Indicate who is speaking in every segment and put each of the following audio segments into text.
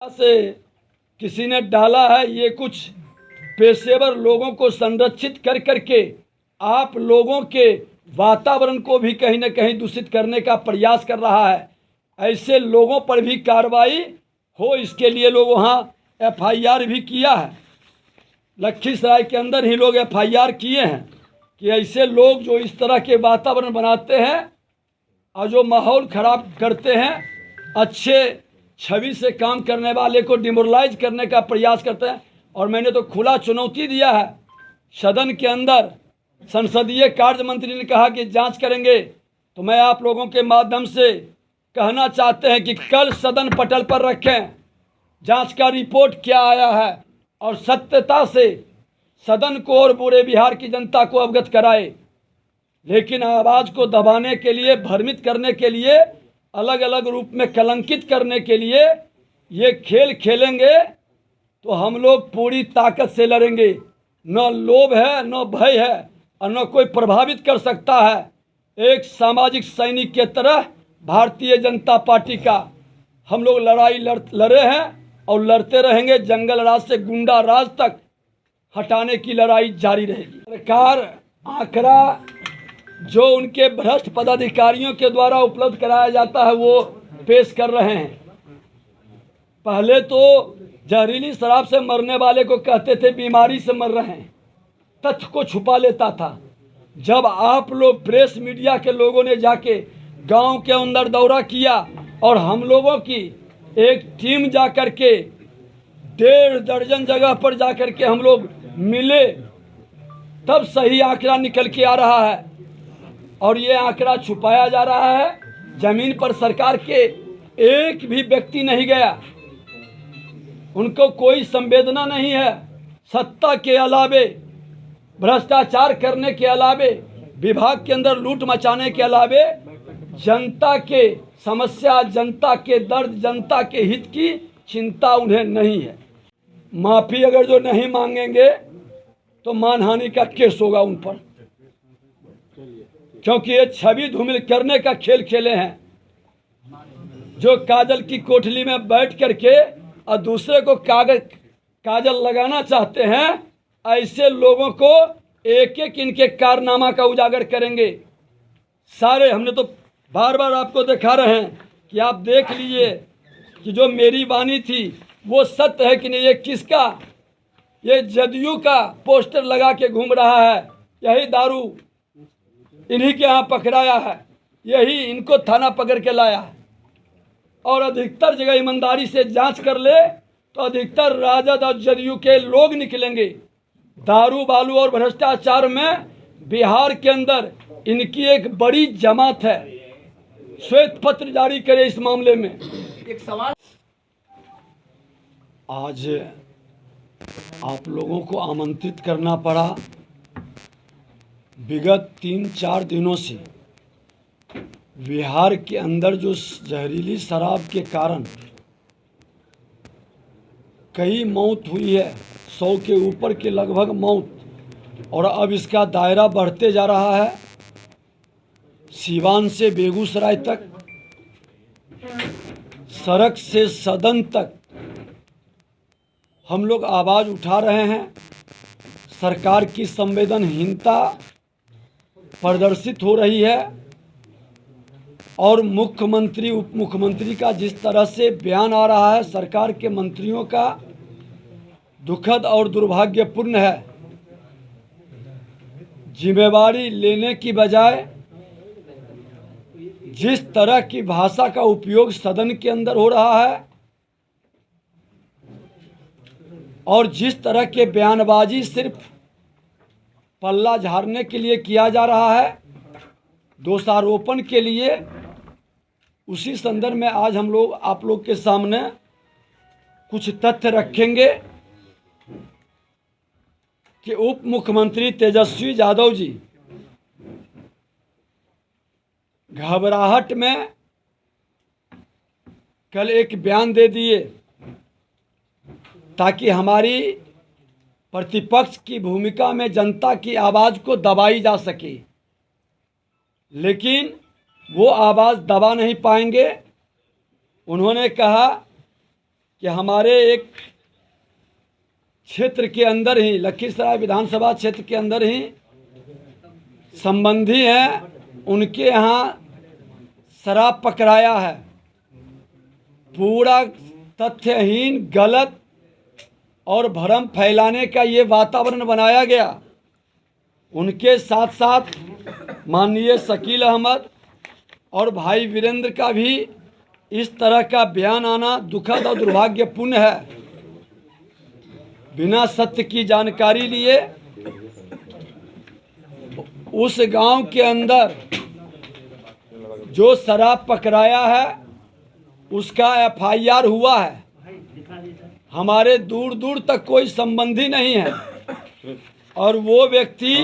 Speaker 1: से किसी ने डाला है, ये कुछ पेशेवर लोगों को संरक्षित कर करके आप लोगों के वातावरण को भी कहीं न कहीं दूषित करने का प्रयास कर रहा है। ऐसे लोगों पर भी कार्रवाई हो, इसके लिए लोग वहाँ एफआईआर भी किया है। लखीसराय के अंदर ही लोग एफआईआर किए हैं कि ऐसे लोग जो इस तरह के वातावरण बनाते हैं और जो माहौल खराब करते हैं, अच्छे छवि से काम करने वाले को डिमोरलाइज करने का प्रयास करते हैं। और मैंने तो खुला चुनौती दिया है सदन के अंदर। संसदीय कार्य मंत्री ने कहा कि जांच करेंगे, तो मैं आप लोगों के माध्यम से कहना चाहते हैं कि कल सदन पटल पर रखें, जांच का रिपोर्ट क्या आया है और सत्यता से सदन को और पूरे बिहार की जनता को अवगत कराए। लेकिन आवाज़ को दबाने के लिए, भ्रमित करने के लिए, अलग अलग रूप में कलंकित करने के लिए ये खेल खेलेंगे तो हम लोग पूरी ताकत से लड़ेंगे। न लोभ है, न भय है और न कोई प्रभावित कर सकता है। एक सामाजिक सैनिक के तरह भारतीय जनता पार्टी का हम लोग लड़ाई लड़े हैं और लड़ते रहेंगे। जंगल राज से गुंडा राज तक हटाने की लड़ाई जारी रहेगी। सरकार आंकड़ा जो उनके भ्रष्ट पदाधिकारियों के द्वारा उपलब्ध कराया जाता है वो पेश कर रहे हैं। पहले तो जहरीली शराब से मरने वाले को कहते थे बीमारी से मर रहे हैं, तथ्य को छुपा लेता था। जब आप लोग प्रेस मीडिया के लोगों ने जाके गांव के अंदर दौरा किया और हम लोगों की एक टीम जाकर के 1.5 दर्जन जगह पर जाकर के हम लोग मिले, तब सही आंकड़ा निकल के आ रहा है। और ये आंकड़ा छुपाया जा रहा है। जमीन पर सरकार के एक भी व्यक्ति नहीं गया, उनको कोई संवेदना नहीं है। सत्ता के अलावे, भ्रष्टाचार करने के अलावे, विभाग के अंदर लूट मचाने के अलावे जनता के समस्या, जनता के दर्द, जनता के हित की चिंता उन्हें नहीं है। माफ़ी अगर जो नहीं मांगेंगे तो मानहानि का केस होगा उन पर, क्योंकि ये छवि धूमिल करने का खेल खेले हैं। जो काजल की कोठली में बैठ करके और दूसरे को काजल लगाना चाहते हैं, ऐसे लोगों को एक एक इनके कारनामा का उजागर करेंगे। सारे हमने तो बार बार आपको दिखा रहे हैं कि आप देख लीजिए कि जो मेरी वाणी थी वो सत्य है कि नहीं। ये किसका, ये जदयू का पोस्टर लगा के घूम रहा है। यही दारू इन्हीं के यहाँ पकड़ाया है, यही इनको थाना पकड़ के लाया है। और अधिकतर जगह ईमानदारी से जांच कर ले तो अधिकतर राजद और जदयू के लोग निकलेंगे। दारू बालू और भ्रष्टाचार में बिहार के अंदर इनकी एक बड़ी जमात है। श्वेत पत्र जारी करे इस मामले में। एक सवाल, आज आप लोगों को आमंत्रित करना पड़ा। विगत 3-4 दिनों से बिहार के अंदर जो जहरीली शराब के कारण कई मौत हुई है, 100 के ऊपर के लगभग मौत, और अब इसका दायरा बढ़ते जा रहा है। सीवान से बेगूसराय तक, सड़क से सदन तक हम लोग आवाज़ उठा रहे हैं। सरकार की संवेदनहीनता प्रदर्शित हो रही है और मुख्यमंत्री, उप मुख्यमंत्री का जिस तरह से बयान आ रहा है, सरकार के मंत्रियों का दुखद और दुर्भाग्यपूर्ण है। जिम्मेवारी लेने की बजाय जिस तरह की भाषा का उपयोग सदन के अंदर हो रहा है और जिस तरह के बयानबाजी सिर्फ पल्ला झाड़ने के लिए किया जा रहा है, दोषारोपण के लिए, उसी संदर्भ में आज हम लोग आप लोग के सामने कुछ तथ्य रखेंगे कि उप मुख्यमंत्री तेजस्वी यादव जी घबराहट में कल एक बयान दे दिए ताकि हमारी प्रतिपक्ष की भूमिका में जनता की आवाज़ को दबाई जा सके, लेकिन वो आवाज़ दबा नहीं पाएंगे। उन्होंने कहा कि हमारे एक क्षेत्र के अंदर ही, लखीसराय विधानसभा क्षेत्र के अंदर ही संबंधी हैं, उनके यहाँ शराब पकड़ाया है। पूरा तथ्यहीन, गलत और भ्रम फैलाने का ये वातावरण बनाया गया। उनके साथ साथ माननीय शकील अहमद और भाई वीरेंद्र का भी इस तरह का बयान आना दुखद और दुर्भाग्यपूर्ण है। बिना सत्य की जानकारी लिए उस गांव के अंदर जो शराब पकड़ाया है उसका एफआईआर हुआ है। हमारे दूर दूर तक कोई संबंधी नहीं है, और वो व्यक्ति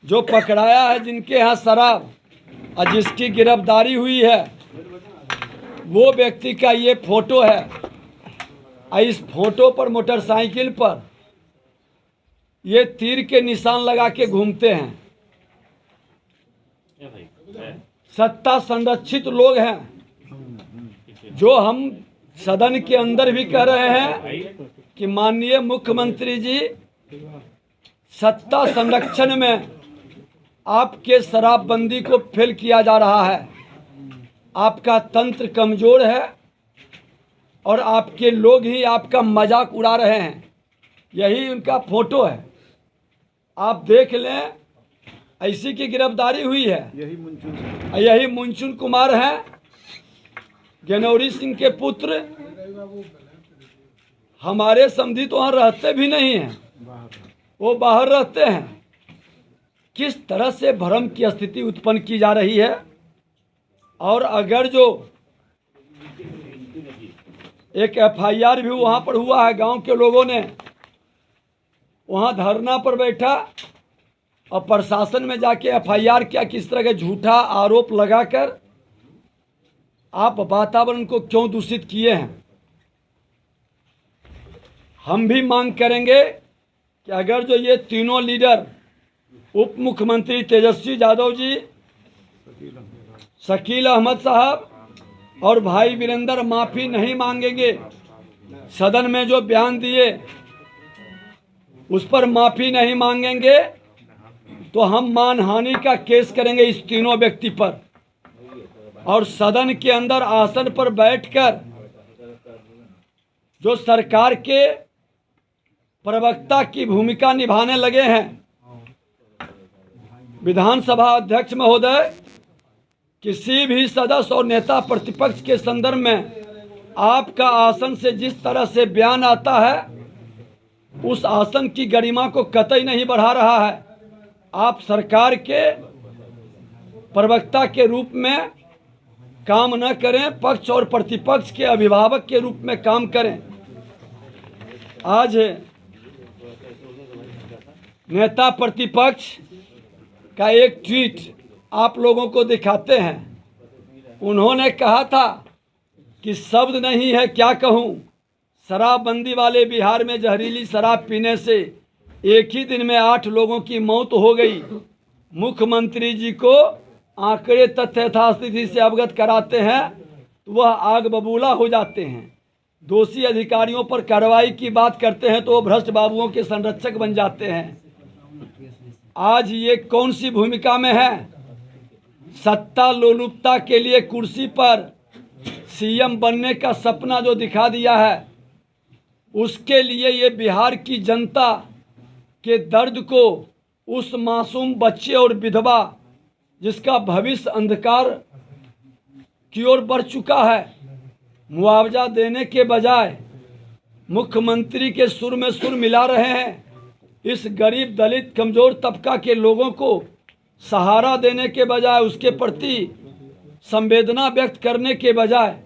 Speaker 1: जो पकड़ाया है, जिनके यहाँ शराब और जिसकी गिरफ्तारी हुई है, वो व्यक्ति का ये फोटो है। इस फोटो पर मोटरसाइकिल पर ये तीर के निशान लगा के घूमते हैं। सत्ता संरक्षित लोग हैं, जो हम सदन के अंदर भी कह रहे हैं कि माननीय मुख्यमंत्री जी, सत्ता संरक्षण में आपके शराबबंदी को फेल किया जा रहा है। आपका तंत्र कमजोर है और आपके लोग ही आपका मजाक उड़ा रहे हैं। यही उनका फोटो है, आप देख लें। ऐसी की गिरफ्तारी हुई है। यही मुंचुन कुमार हैं, गनौरी सिंह के पुत्र। हमारे समधी तो वहाँ रहते भी नहीं हैं, वो बाहर रहते हैं। किस तरह से भ्रम की स्थिति उत्पन्न की जा रही है। और अगर जो एक एफआईआर भी वहाँ पर हुआ है, गांव के लोगों ने वहाँ धरना पर बैठा और प्रशासन में जाके एफआईआर किया। किस तरह के झूठा आरोप लगाकर आप वातावरण को क्यों दूषित किए हैं। हम भी मांग करेंगे कि अगर जो ये तीनों लीडर, उप मुख्यमंत्री तेजस्वी यादव जी, शकील अहमद साहब और भाई वीरेंद्र माफ़ी नहीं मांगेंगे, सदन में जो बयान दिए उस पर माफ़ी नहीं मांगेंगे, तो हम मानहानि का केस करेंगे इस तीनों व्यक्ति पर। और सदन के अंदर आसन पर बैठकर जो सरकार के प्रवक्ता की भूमिका निभाने लगे हैं, विधानसभा अध्यक्ष महोदय, किसी भी सदस्य और नेता प्रतिपक्ष के संदर्भ में आपका आसन से जिस तरह से बयान आता है, उस आसन की गरिमा को कतई नहीं बढ़ा रहा है। आप सरकार के प्रवक्ता के रूप में काम न करें, पक्ष और प्रतिपक्ष के अभिभावक के रूप में काम करें। आज नेता प्रतिपक्ष का एक ट्वीट आप लोगों को दिखाते हैं। उन्होंने कहा था कि शब्द नहीं है क्या कहूँ, शराबबंदी वाले बिहार में जहरीली शराब पीने से एक ही दिन में 8 लोगों की मौत हो गई। मुख्यमंत्री जी को आंकड़े तथ्य यथास्थिति से अवगत कराते हैं तो वह आग बबूला हो जाते हैं। दोषी अधिकारियों पर कार्रवाई की बात करते हैं तो वो भ्रष्ट बाबुओं के संरक्षक बन जाते हैं। आज ये कौन सी भूमिका में है? सत्ता लोलुपता के लिए कुर्सी पर सीएम बनने का सपना जो दिखा दिया है, उसके लिए ये बिहार की जनता के दर्द को, उस मासूम बच्चे और विधवा जिसका भविष्य अंधकार की ओर बढ़ चुका है, मुआवजा देने के बजाय मुख्यमंत्री के सुर में सुर मिला रहे हैं। इस गरीब, दलित, कमज़ोर तबका के लोगों को सहारा देने के बजाय, उसके प्रति संवेदना व्यक्त करने के बजाय,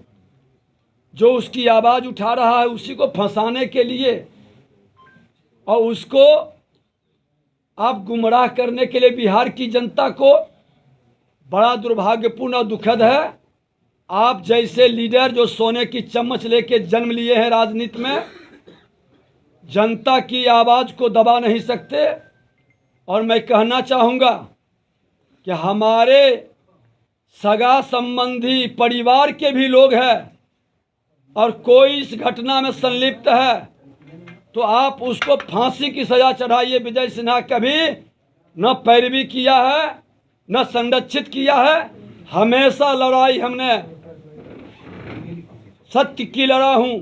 Speaker 1: जो उसकी आवाज़ उठा रहा है उसी को फंसाने के लिए और उसको आप गुमराह करने के लिए बिहार की जनता को बड़ा दुर्भाग्यपूर्ण और दुखद है। आप जैसे लीडर जो सोने की चम्मच लेके जन्म लिए हैं राजनीति में, जनता की आवाज़ को दबा नहीं सकते। और मैं कहना चाहूँगा कि हमारे सगा संबंधी परिवार के भी लोग हैं और कोई इस घटना में संलिप्त है तो आप उसको फांसी की सजा चढ़ाइए। विजय सिन्हा कभी न पैरवी किया है न संरक्षित किया है, हमेशा लड़ाई हमने सत्य की लड़ा हूं,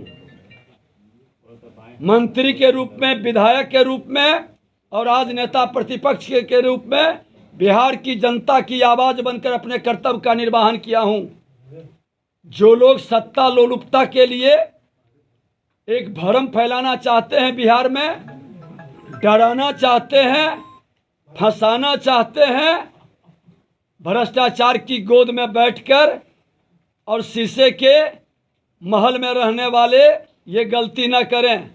Speaker 1: मंत्री के रूप में, विधायक के रूप में और आज नेता प्रतिपक्ष के रूप में बिहार की जनता की आवाज बनकर अपने कर्तव्य का निर्वहन किया हूं। जो लोग सत्ता लोलुपता के लिए एक भ्रम फैलाना चाहते हैं, बिहार में डराना चाहते हैं, फंसाना चाहते हैं, भ्रष्टाचार की गोद में बैठकर और शीशे के महल में रहने वाले ये गलती ना करें।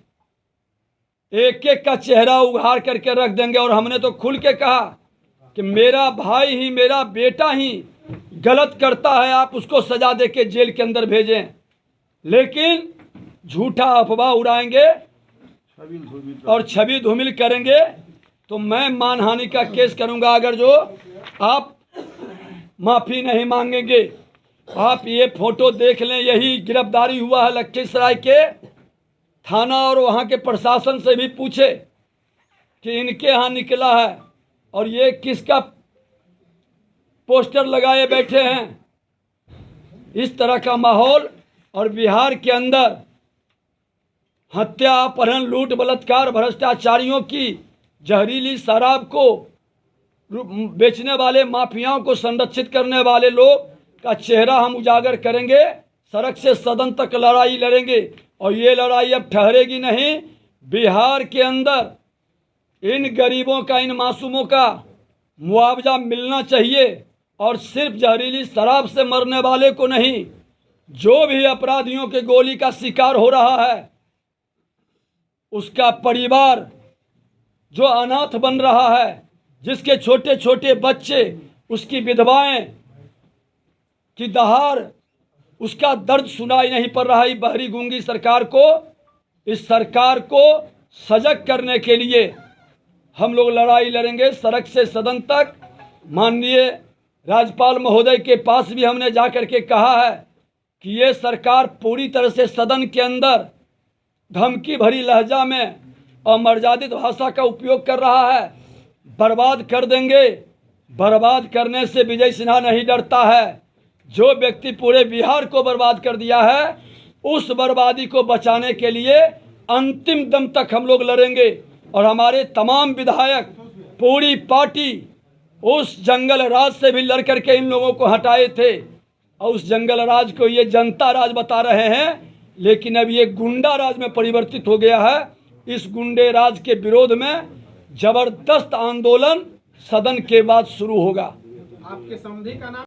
Speaker 1: एक एक का चेहरा उघाड़ करके रख देंगे। और हमने तो खुल के कहा कि मेरा भाई ही, मेरा बेटा ही गलत करता है, आप उसको सजा दे के जेल के अंदर भेजें। लेकिन झूठा अफवाह उड़ाएंगे और छवि धूमिल करेंगे तो मैं मानहानि का केस करूंगा। अगर जो आप माफ़ी नहीं मांगेंगे। आप ये फोटो देख लें, यही गिरफ्तारी हुआ है लखीसराय के थाना और वहाँ के प्रशासन से भी पूछे कि इनके यहाँ निकला है और ये किसका पोस्टर लगाए बैठे हैं। इस तरह का माहौल और बिहार के अंदर हत्या, अपहरण, लूट, बलात्कार, भ्रष्टाचारियों की जहरीली शराब को बेचने वाले माफियाओं को संरक्षित करने वाले लोग का चेहरा हम उजागर करेंगे। सड़क से सदन तक लड़ाई लड़ेंगे और ये लड़ाई अब ठहरेगी नहीं। बिहार के अंदर इन गरीबों का, इन मासूमों का मुआवजा मिलना चाहिए और सिर्फ जहरीली शराब से मरने वाले को नहीं, जो भी अपराधियों के गोली का शिकार हो रहा है उसका परिवार जो अनाथ बन रहा है, जिसके छोटे छोटे बच्चे, उसकी विधवाएं की दहाड़, उसका दर्द सुनाई नहीं पड़ रहा है। बहरी गूंगी सरकार को, इस सरकार को सजग करने के लिए हम लोग लड़ाई लड़ेंगे सड़क से सदन तक। माननीय राज्यपाल महोदय के पास भी हमने जाकर के कहा है कि ये सरकार पूरी तरह से सदन के अंदर धमकी भरी लहजा में अमर्यादित भाषा का उपयोग कर रहा है। बर्बाद कर देंगे। बर्बाद करने से विजय सिन्हा नहीं डरता है। जो व्यक्ति पूरे बिहार को बर्बाद कर दिया है, उस बर्बादी को बचाने के लिए अंतिम दम तक हम लोग लड़ेंगे। और हमारे तमाम विधायक, पूरी पार्टी उस जंगल राज से भी लड़ करके इन लोगों को हटाए थे और उस जंगल राज को ये जनता राज बता रहे हैं, लेकिन अब ये गुंडा राज में परिवर्तित हो गया है। इस गुंडे राज के विरोध में जबरदस्त आंदोलन सदन के बाद शुरू होगा।
Speaker 2: आपके समधी का नाम